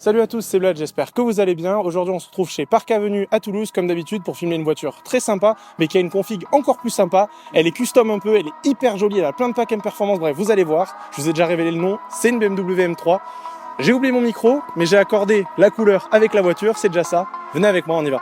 Salut à tous, c'est Vlad, j'espère que vous allez bien. Aujourd'hui on se retrouve chez Parc Avenue à Toulouse comme d'habitude pour filmer une voiture très sympa mais qui a une config encore plus sympa. Elle est custom un peu, elle est hyper jolie, elle a plein de pack M performance, bref vous allez voir. Je vous ai déjà révélé le nom, c'est une BMW M3. J'ai oublié mon micro mais j'ai accordé la couleur avec la voiture, c'est déjà ça. Venez avec moi, on y va.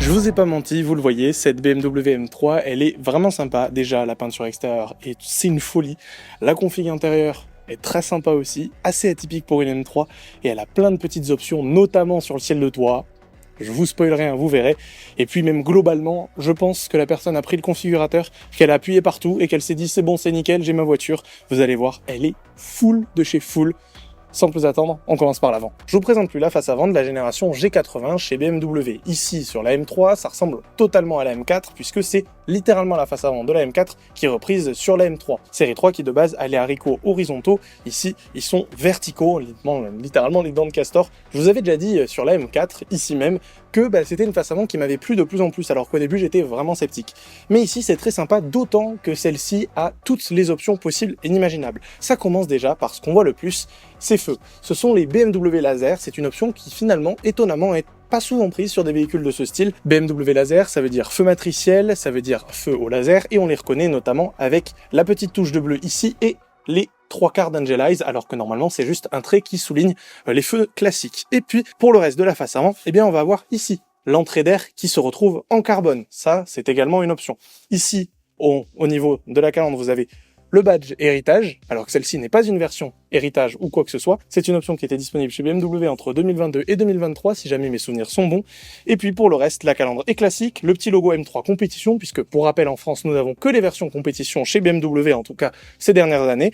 Je vous ai pas menti, vous le voyez, cette BMW M3, elle est vraiment sympa. Déjà, la peinture extérieure, c'est une folie. La config intérieure est très sympa aussi, assez atypique pour une M3, et elle a plein de petites options, notamment sur le ciel de toit. Je vous spoil rien, vous verrez. Et puis même globalement, je pense que la personne a pris le configurateur, qu'elle a appuyé partout et qu'elle s'est dit c'est bon, c'est nickel, j'ai ma voiture. Vous allez voir, elle est full de chez full. Sans plus attendre, on commence par l'avant. Je vous présente plus la face avant de la génération G80 chez BMW. Ici, sur la M3, ça ressemble totalement à la M4, puisque c'est littéralement la face avant de la M4 qui est reprise sur la M3. Série 3 qui de base a les haricots horizontaux, ici ils sont verticaux, littéralement les dents de castor. Je vous avais déjà dit sur la M4, ici même, que c'était une face avant qui m'avait plu de plus en plus, alors qu'au début j'étais vraiment sceptique. Mais ici c'est très sympa, d'autant que celle-ci a toutes les options possibles et inimaginables. Ça commence déjà par ce qu'on voit le plus, c'est feux. Ce sont les BMW laser, c'est une option qui finalement, étonnamment, est pas souvent prise sur des véhicules de ce style. BMW laser, ça veut dire feu matriciel, ça veut dire feu au laser, et on les reconnaît notamment avec la petite touche de bleu ici et les 3/4 d'Angelize, alors que normalement c'est juste un trait qui souligne les feux classiques. Et puis pour le reste de la face avant, eh bien on va avoir ici l'entrée d'air qui se retrouve en carbone. Ça, c'est également une option. Ici, au niveau de la calandre, vous avez le badge héritage, alors que celle-ci n'est pas une version héritage ou quoi que ce soit. C'est une option qui était disponible chez BMW entre 2022 et 2023, si jamais mes souvenirs sont bons. Et puis pour le reste, la calandre est classique, le petit logo M3 compétition, puisque pour rappel en France, nous n'avons que les versions compétition chez BMW, en tout cas ces dernières années.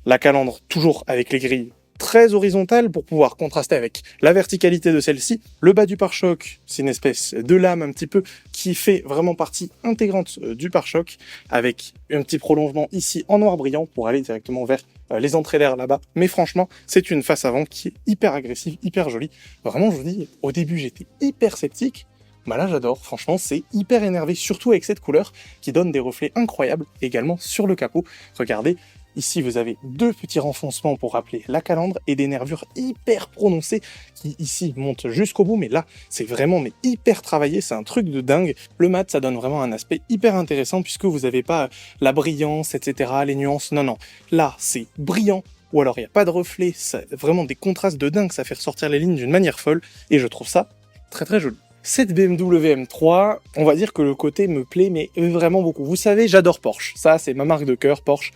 La calandre toujours avec les grilles très horizontales pour pouvoir contraster avec la verticalité de celle-ci. Le bas du pare-choc, c'est une espèce de lame un petit peu qui fait vraiment partie intégrante du pare-choc, avec un petit prolongement ici en noir brillant pour aller directement vers les entrées d'air là-bas. Mais franchement, c'est une face avant qui est hyper agressive, hyper jolie. Vraiment, je vous dis, au début j'étais hyper sceptique. Bah là j'adore, franchement c'est hyper énervé, surtout avec cette couleur qui donne des reflets incroyables également sur le capot. Regardez, ici vous avez deux petits renfoncements pour rappeler la calandre et des nervures hyper prononcées qui ici montent jusqu'au bout, mais là c'est vraiment hyper travaillé, c'est un truc de dingue. Le mat ça donne vraiment un aspect hyper intéressant puisque vous n'avez pas la brillance, etc., les nuances, non, là c'est brillant. Ou alors il n'y a pas de reflets, vraiment des contrastes de dingue, ça fait ressortir les lignes d'une manière folle et je trouve ça très très joli. Cette BMW M3, on va dire que le côté me plaît, mais vraiment beaucoup. Vous savez, j'adore Porsche. Ça, c'est ma marque de cœur, Porsche.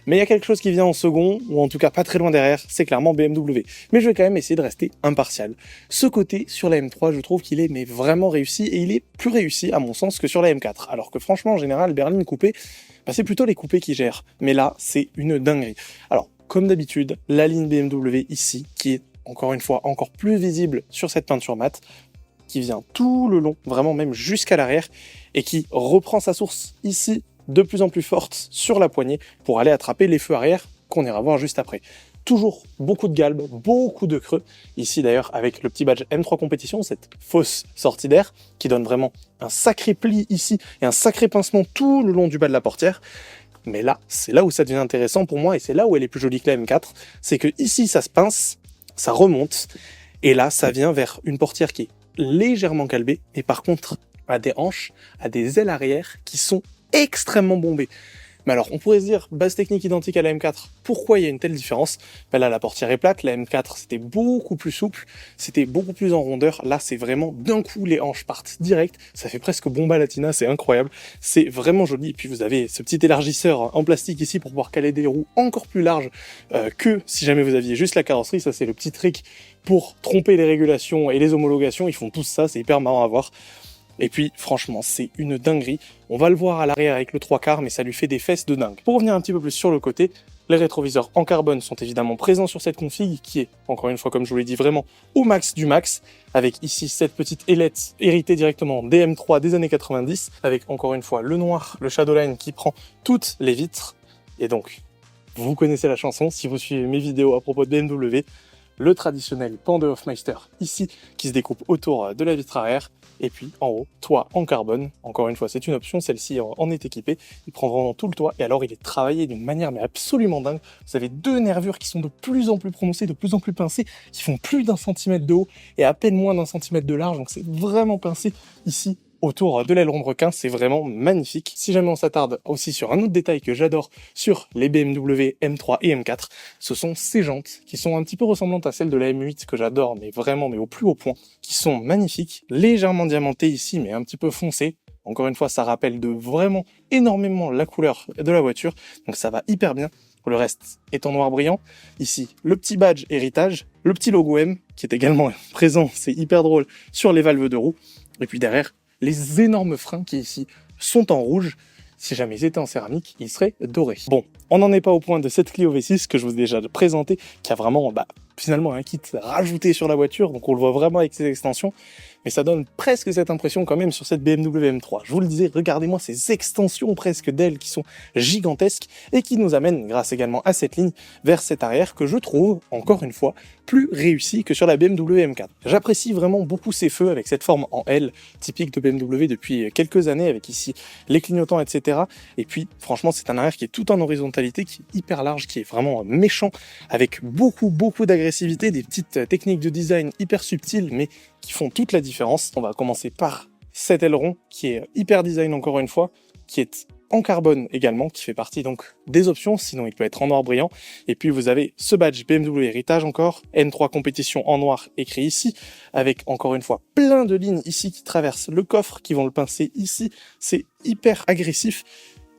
Mais il y a quelque chose qui vient en second, ou en tout cas pas très loin derrière, c'est clairement BMW. Mais je vais quand même essayer de rester impartial. Ce côté, sur la M3, je trouve qu'il est vraiment réussi, et il est plus réussi, à mon sens, que sur la M4. Alors que franchement, en général, berline coupée, c'est plutôt les coupés qui gèrent. Mais là, c'est une dinguerie. Alors, comme d'habitude, la ligne BMW ici, qui est, encore une fois, encore plus visible sur cette peinture mate, qui vient tout le long, vraiment même jusqu'à l'arrière, et qui reprend sa source ici, de plus en plus forte sur la poignée, pour aller attraper les feux arrière qu'on ira voir juste après. Toujours beaucoup de galbe, beaucoup de creux, ici d'ailleurs avec le petit badge M3 compétition, cette fausse sortie d'air, qui donne vraiment un sacré pli ici, et un sacré pincement tout le long du bas de la portière. Mais là, c'est là où ça devient intéressant pour moi, et c'est là où elle est plus jolie que la M4, c'est que ici ça se pince, ça remonte, et là ça vient vers une portière qui est légèrement calbé, et par contre à des hanches, à des ailes arrière qui sont extrêmement bombées. Mais alors on pourrait se dire, base technique identique à la M4, pourquoi il y a une telle différence? Là la portière est plate, la M4 c'était beaucoup plus souple, c'était beaucoup plus en rondeur, là c'est vraiment d'un coup les hanches partent direct, ça fait presque bomba latina, c'est incroyable, c'est vraiment joli, et puis vous avez ce petit élargisseur en plastique ici pour pouvoir caler des roues encore plus larges que si jamais vous aviez juste la carrosserie. Ça c'est le petit trick pour tromper les régulations et les homologations, ils font tous ça, c'est hyper marrant à voir. Et puis, franchement, c'est une dinguerie. On va le voir à l'arrière avec le 3/4, mais ça lui fait des fesses de dingue. Pour revenir un petit peu plus sur le côté, les rétroviseurs en carbone sont évidemment présents sur cette config, qui est, encore une fois, comme je vous l'ai dit, vraiment au max du max, avec ici cette petite ailette héritée directement des M3 des années 90, avec encore une fois le noir, le Shadowline qui prend toutes les vitres. Et donc, vous connaissez la chanson, si vous suivez mes vidéos à propos de BMW, le traditionnel pan de Hofmeister ici, qui se découpe autour de la vitre arrière, et puis en haut, toit en carbone. Encore une fois, c'est une option, celle-ci en est équipée. Il prend vraiment tout le toit, et alors il est travaillé d'une manière mais absolument dingue. Vous avez deux nervures qui sont de plus en plus prononcées, de plus en plus pincées, qui font plus d'1 centimètre de haut et à peine moins d'1 centimètre de large, donc c'est vraiment pincé ici autour de l'aileron de requin, c'est vraiment magnifique. Si jamais on s'attarde aussi sur un autre détail que j'adore sur les BMW M3 et M4, ce sont ces jantes qui sont un petit peu ressemblantes à celles de la M8 que j'adore, mais vraiment, mais au plus haut point, qui sont magnifiques, légèrement diamantées ici, mais un petit peu foncées. Encore une fois, ça rappelle de vraiment énormément la couleur de la voiture, donc ça va hyper bien. Le reste est en noir brillant. Ici, le petit badge héritage, le petit logo M, qui est également présent, c'est hyper drôle, sur les valves de roue. Et puis derrière, les énormes freins qui ici sont en rouge. Si jamais ils étaient en céramique, ils seraient dorés. Bon, on n'en est pas au point de cette Clio V6 que je vous ai déjà présenté, qui a vraiment finalement un kit rajouté sur la voiture, donc on le voit vraiment avec ses extensions, mais ça donne presque cette impression quand même sur cette BMW M3. Je vous le disais, regardez-moi ces extensions presque d'ailes qui sont gigantesques et qui nous amènent, grâce également à cette ligne, vers cet arrière que je trouve, encore une fois, plus réussi que sur la BMW M4. J'apprécie vraiment beaucoup ces feux avec cette forme en L, typique de BMW depuis quelques années, avec ici les clignotants, etc. Et puis, franchement, c'est un arrière qui est tout en horizontalité, qui est hyper large, qui est vraiment méchant, avec beaucoup d'agressivité, des petites techniques de design hyper subtiles, mais qui font toute la différence. On va commencer par cet aileron, qui est hyper design encore une fois, qui est en carbone également, qui fait partie donc des options, sinon il peut être en noir brillant. Et puis vous avez ce badge BMW Héritage encore, N3 Compétition en noir écrit ici, avec encore une fois plein de lignes ici qui traversent le coffre, qui vont le pincer ici. C'est hyper agressif.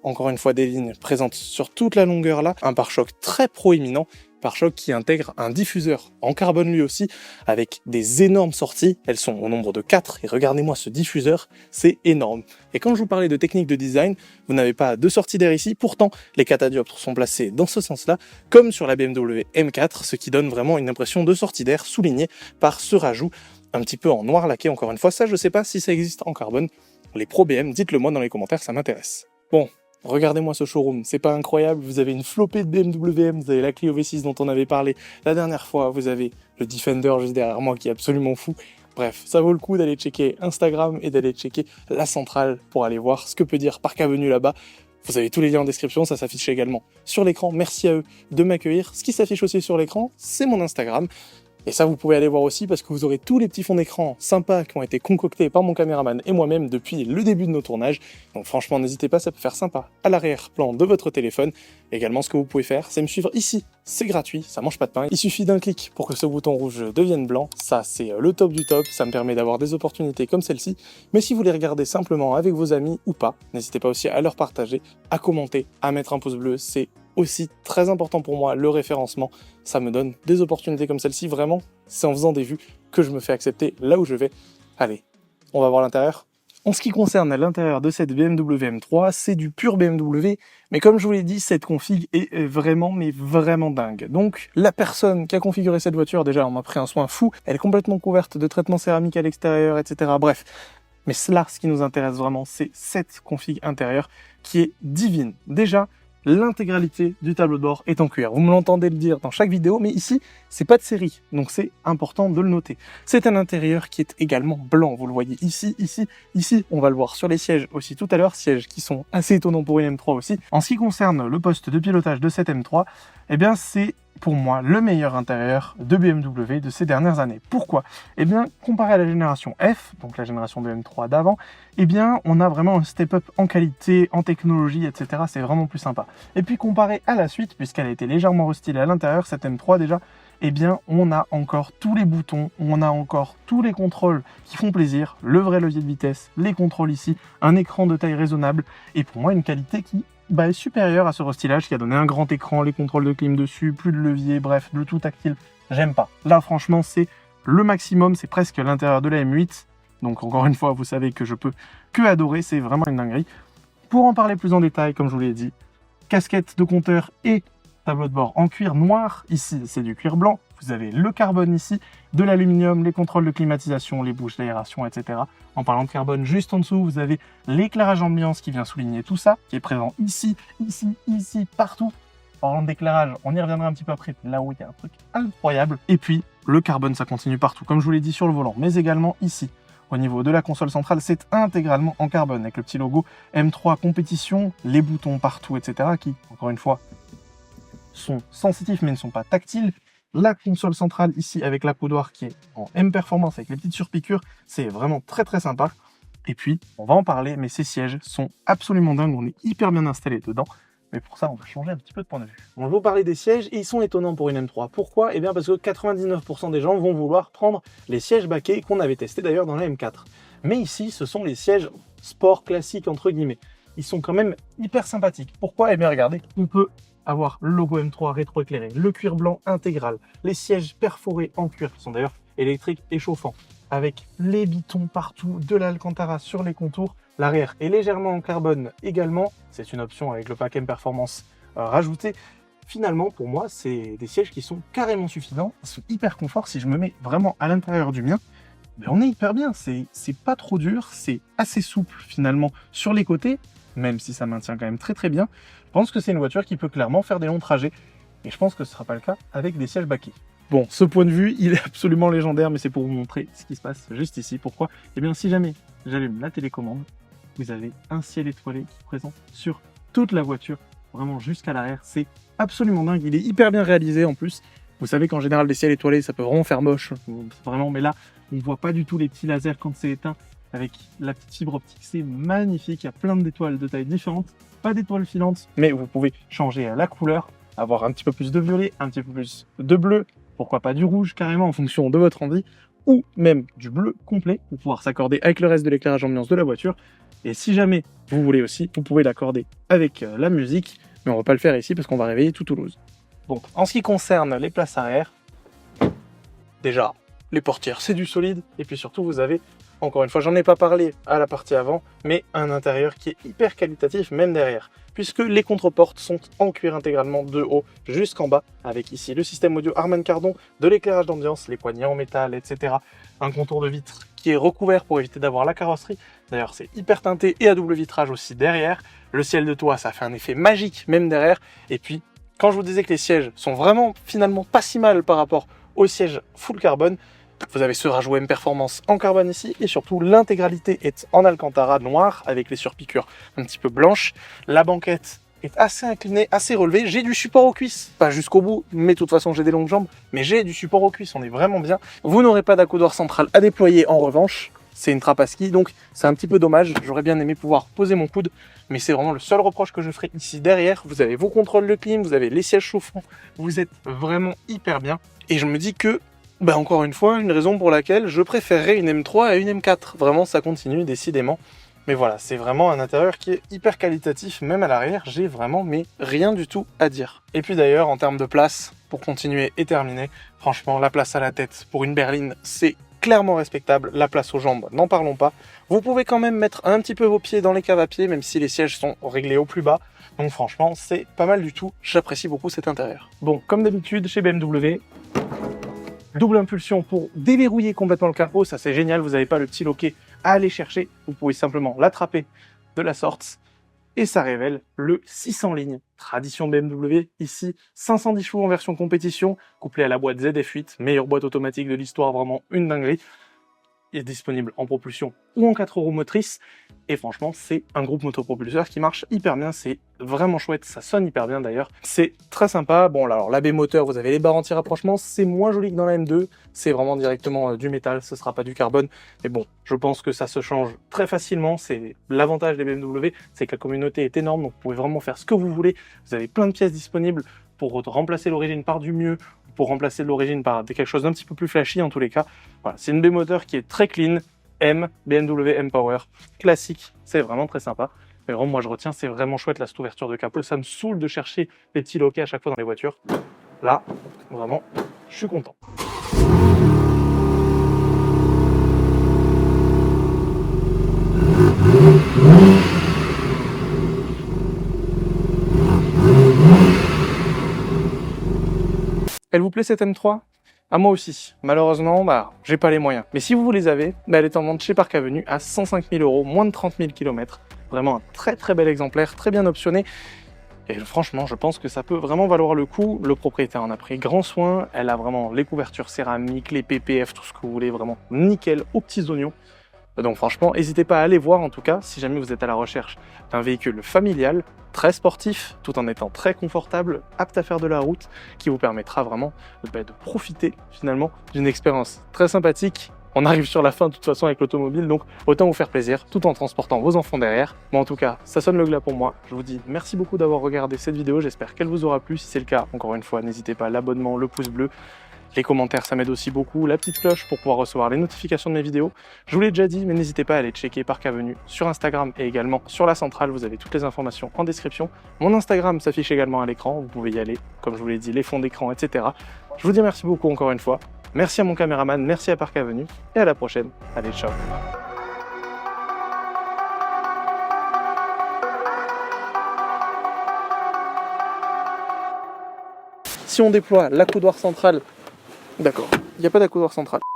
Encore une fois des lignes présentes sur toute la longueur là, un pare-choc très proéminent, pare-choc qui intègre un diffuseur en carbone lui aussi, avec des énormes sorties, elles sont au nombre de 4, et regardez-moi ce diffuseur, c'est énorme. Et quand je vous parlais de technique de design, vous n'avez pas de sortie d'air ici, pourtant les catadioptres sont placés dans ce sens-là, comme sur la BMW M4, ce qui donne vraiment une impression de sortie d'air soulignée par ce rajout, un petit peu en noir laqué encore une fois, ça je sais pas si ça existe en carbone, les pro BM, dites-le moi dans les commentaires, ça m'intéresse. Bon. Regardez-moi ce showroom, c'est pas incroyable, vous avez une flopée de BMW M, vous avez la Clio V6 dont on avait parlé la dernière fois, vous avez le Defender juste derrière moi qui est absolument fou. Bref, ça vaut le coup d'aller checker Instagram et d'aller checker la centrale pour aller voir ce que peut dire Parc Avenue là-bas. Vous avez tous les liens en description, ça s'affiche également sur l'écran. Merci à eux de m'accueillir. Ce qui s'affiche aussi sur l'écran, c'est mon Instagram. Et ça, vous pouvez aller voir aussi parce que vous aurez tous les petits fonds d'écran sympas qui ont été concoctés par mon caméraman et moi-même depuis le début de nos tournages. Donc franchement, n'hésitez pas, ça peut faire sympa à l'arrière-plan de votre téléphone. Également, ce que vous pouvez faire, c'est me suivre ici. C'est gratuit, ça mange pas de pain. Il suffit d'un clic pour que ce bouton rouge devienne blanc. Ça, c'est le top du top. Ça me permet d'avoir des opportunités comme celle-ci. Mais si vous les regardez simplement avec vos amis ou pas, n'hésitez pas aussi à leur partager, à commenter, à mettre un pouce bleu. C'est aussi très important pour moi, le référencement. Ça me donne des opportunités comme celle-ci. Vraiment, c'est en faisant des vues que je me fais accepter là où je vais. Allez, on va voir l'intérieur. En ce qui concerne l'intérieur de cette BMW M3, c'est du pur BMW, mais comme je vous l'ai dit, cette config est vraiment, mais vraiment dingue. Donc, la personne qui a configuré cette voiture, déjà, on m'a pris un soin fou, elle est complètement couverte de traitements céramiques à l'extérieur, etc. Bref, mais là, ce qui nous intéresse vraiment, c'est cette config intérieure qui est divine. Déjà, l'intégralité du tableau de bord est en cuir. Vous me l'entendez le dire dans chaque vidéo, mais ici, c'est pas de série, donc c'est important de le noter. C'est un intérieur qui est également blanc, vous le voyez ici, ici, on va le voir sur les sièges aussi tout à l'heure, sièges qui sont assez étonnants pour une M3 aussi. En ce qui concerne le poste de pilotage de cette M3, eh bien c'est pour moi le meilleur intérieur de BMW de ces dernières années. Pourquoi? Eh bien, comparé à la génération F, donc la génération de M3 d'avant, eh bien, on a vraiment un step-up en qualité, en technologie, etc. C'est vraiment plus sympa. Et puis, comparé à la suite, puisqu'elle a été légèrement restylée à l'intérieur, cette M3 déjà, eh bien, on a encore tous les boutons, on a encore tous les contrôles qui font plaisir, le vrai levier de vitesse, les contrôles ici, un écran de taille raisonnable, et pour moi, une qualité qui est supérieure à ce restylage qui a donné un grand écran, les contrôles de clim dessus, plus de levier, bref, le tout tactile. J'aime pas. Là, franchement, c'est le maximum, c'est presque l'intérieur de la M8, Donc encore une fois, vous savez que je peux que adorer, c'est vraiment une dinguerie. Pour en parler plus en détail, comme je vous l'ai dit, casquette de compteur et tableau de bord en cuir noir. Ici, c'est du cuir blanc. Vous avez le carbone ici, de l'aluminium, les contrôles de climatisation, les bouches d'aération, etc. En parlant de carbone, juste en dessous, vous avez l'éclairage ambiance qui vient souligner tout ça, qui est présent ici, ici, partout. En parlant d'éclairage, on y reviendra un petit peu après, là où il y a un truc incroyable. Et puis, le carbone, ça continue partout, comme je vous l'ai dit sur le volant, mais également ici. Au niveau de la console centrale, c'est intégralement en carbone, avec le petit logo M3 Compétition, les boutons partout, etc. qui, encore une fois, sont sensitifs mais ne sont pas tactiles. La console centrale ici avec l'accoudoir qui est en M Performance avec les petites surpiqûres, c'est vraiment très très sympa. Et puis, on va en parler, mais ces sièges sont absolument dingues, on est hyper bien installé dedans. Mais pour ça, on va changer un petit peu de point de vue. On va vous parler des sièges et ils sont étonnants pour une M3. Pourquoi? Eh bien parce que 99% des gens vont vouloir prendre les sièges baquets qu'on avait testés d'ailleurs dans la M4. Mais ici, ce sont les sièges sport classiques entre guillemets. Ils sont quand même hyper sympathiques. Pourquoi? Eh bien regardez, on peut avoir le logo M3 rétroéclairé, le cuir blanc intégral, les sièges perforés en cuir qui sont d'ailleurs électriques et chauffants, avec les bitons partout, de l'Alcantara sur les contours. L'arrière est légèrement en carbone également, c'est une option avec le pack M Performance rajouté. Finalement, pour moi, c'est des sièges qui sont carrément suffisants, ils sont hyper confort. Si je me mets vraiment à l'intérieur du mien, ben on est hyper bien, c'est pas trop dur, c'est assez souple finalement sur les côtés, même si ça maintient quand même très très bien. Je pense que c'est une voiture qui peut clairement faire des longs trajets, et je pense que ce ne sera pas le cas avec des sièges baquets. Bon, ce point de vue, il est absolument légendaire, mais c'est pour vous montrer ce qui se passe juste ici. Pourquoi? Eh bien, si jamais j'allume la télécommande, vous avez un ciel étoilé qui est présent sur toute la voiture, vraiment jusqu'à l'arrière. C'est absolument dingue, il est hyper bien réalisé en plus. Vous savez qu'en général, les ciels étoilés, ça peut vraiment faire moche, vraiment, mais là, on ne voit pas du tout les petits lasers quand c'est éteint. Avec la petite fibre optique, c'est magnifique, il y a plein d'étoiles de tailles différentes, pas d'étoiles filantes, mais vous pouvez changer la couleur, avoir un petit peu plus de violet, un petit peu plus de bleu, pourquoi pas du rouge carrément en fonction de votre envie, ou même du bleu complet pour pouvoir s'accorder avec le reste de l'éclairage ambiance de la voiture. Et si jamais vous voulez aussi, vous pouvez l'accorder avec la musique, mais on va pas le faire ici parce qu'on va réveiller tout Toulouse. Bon, en ce qui concerne les places arrière, déjà, les portières, c'est du solide, et puis surtout, vous avez, encore une fois, j'en ai pas parlé à la partie avant, mais un intérieur qui est hyper qualitatif, même derrière, puisque les contreportes sont en cuir intégralement de haut jusqu'en bas, avec ici le système audio Harman Kardon, de l'éclairage d'ambiance, les poignées en métal, etc. Un contour de vitre qui est recouvert pour éviter d'avoir la carrosserie. D'ailleurs, c'est hyper teinté et à double vitrage aussi derrière. Le ciel de toit, ça fait un effet magique, même derrière. Et puis, quand je vous disais que les sièges sont vraiment, finalement, pas si mal par rapport aux sièges full carbone, vous avez ce rajout M Performance en carbone ici, et surtout l'intégralité est en Alcantara noir avec les surpiqûres un petit peu blanches. La banquette est assez inclinée, assez relevée. J'ai du support aux cuisses, pas jusqu'au bout, mais de toute façon j'ai des longues jambes, mais j'ai du support aux cuisses, on est vraiment bien. Vous n'aurez pas d'accoudoir central à déployer en revanche, c'est une trappe à ski, donc c'est un petit peu dommage. J'aurais bien aimé pouvoir poser mon coude, mais c'est vraiment le seul reproche que je ferai ici derrière. Vous avez vos contrôles de clim, vous avez les sièges chauffants, vous êtes vraiment hyper bien. Et je me dis que encore une fois, une raison pour laquelle je préférerais une M3 à une M4. Vraiment, ça continue, décidément. Mais voilà, c'est vraiment un intérieur qui est hyper qualitatif, même à l'arrière, j'ai vraiment rien du tout à dire. Et puis d'ailleurs, en termes de place, pour continuer et terminer, franchement, la place à la tête pour une berline, c'est clairement respectable. La place aux jambes, n'en parlons pas. Vous pouvez quand même mettre un petit peu vos pieds dans les caves à pied, même si les sièges sont réglés au plus bas. Donc franchement, c'est pas mal du tout. J'apprécie beaucoup cet intérieur. Bon, comme d'habitude, chez BMW, double impulsion pour déverrouiller complètement le capot, ça c'est génial, vous n'avez pas le petit loquet à aller chercher, vous pouvez simplement l'attraper de la sorte, et ça révèle le 600 lignes, tradition BMW, ici 510 chevaux en version compétition, couplé à la boîte ZF8, meilleure boîte automatique de l'histoire, vraiment une dinguerie. Il est disponible en propulsion ou en 4 roues motrices, et franchement c'est un groupe motopropulseur qui marche hyper bien, c'est vraiment chouette, ça sonne hyper bien d'ailleurs, c'est très sympa. Bon alors la baie moteur, vous avez les barres anti-rapprochement, c'est moins joli que dans la M2, c'est vraiment directement du métal, ce sera pas du carbone, mais bon, je pense que ça se change très facilement. C'est l'avantage des BMW, c'est que la communauté est énorme, donc vous pouvez vraiment faire ce que vous voulez, vous avez plein de pièces disponibles pour remplacer l'origine par du mieux, pour remplacer l'origine par quelque chose d'un petit peu plus flashy en tous les cas. Voilà, c'est une baie moteur qui est très clean, BMW M Power, classique, c'est vraiment très sympa. Mais vraiment, moi je retiens, c'est vraiment chouette là, cette ouverture de capot. Ça me saoule de chercher les petits loquets à chaque fois dans les voitures. Là, vraiment, je suis content. Elle vous plaît cette M3 ? À moi aussi. Malheureusement, j'ai pas les moyens. Mais si vous les avez, elle est en vente chez Parc Avenue à 105 000 €, moins de 30 000 km. Vraiment un très très bel exemplaire, très bien optionné. Et franchement, je pense que ça peut vraiment valoir le coup. Le propriétaire en a pris grand soin. Elle a vraiment les couvertures céramiques, les PPF, tout ce que vous voulez, vraiment nickel, aux petits oignons. Donc franchement, n'hésitez pas à aller voir en tout cas, si jamais vous êtes à la recherche d'un véhicule familial, très sportif, tout en étant très confortable, apte à faire de la route, qui vous permettra vraiment de profiter finalement d'une expérience très sympathique. On arrive sur la fin de toute façon avec l'automobile, donc autant vous faire plaisir tout en transportant vos enfants derrière. Mais en tout cas, ça sonne le glas pour moi. Je vous dis merci beaucoup d'avoir regardé cette vidéo, j'espère qu'elle vous aura plu. Si c'est le cas, encore une fois, n'hésitez pas, l'abonnement, le pouce bleu, les commentaires, ça m'aide aussi beaucoup, la petite cloche pour pouvoir recevoir les notifications de mes vidéos. Je vous l'ai déjà dit, mais n'hésitez pas à aller checker Parc Avenue sur Instagram et également sur la centrale, vous avez toutes les informations en description. Mon Instagram s'affiche également à l'écran, vous pouvez y aller, comme je vous l'ai dit, les fonds d'écran, etc. Je vous dis merci beaucoup encore une fois. Merci à mon caméraman, merci à Parc Avenue, et à la prochaine. Allez, ciao. Si on déploie l'accoudoir central, d'accord, il n'y a pas d'accoudoir central.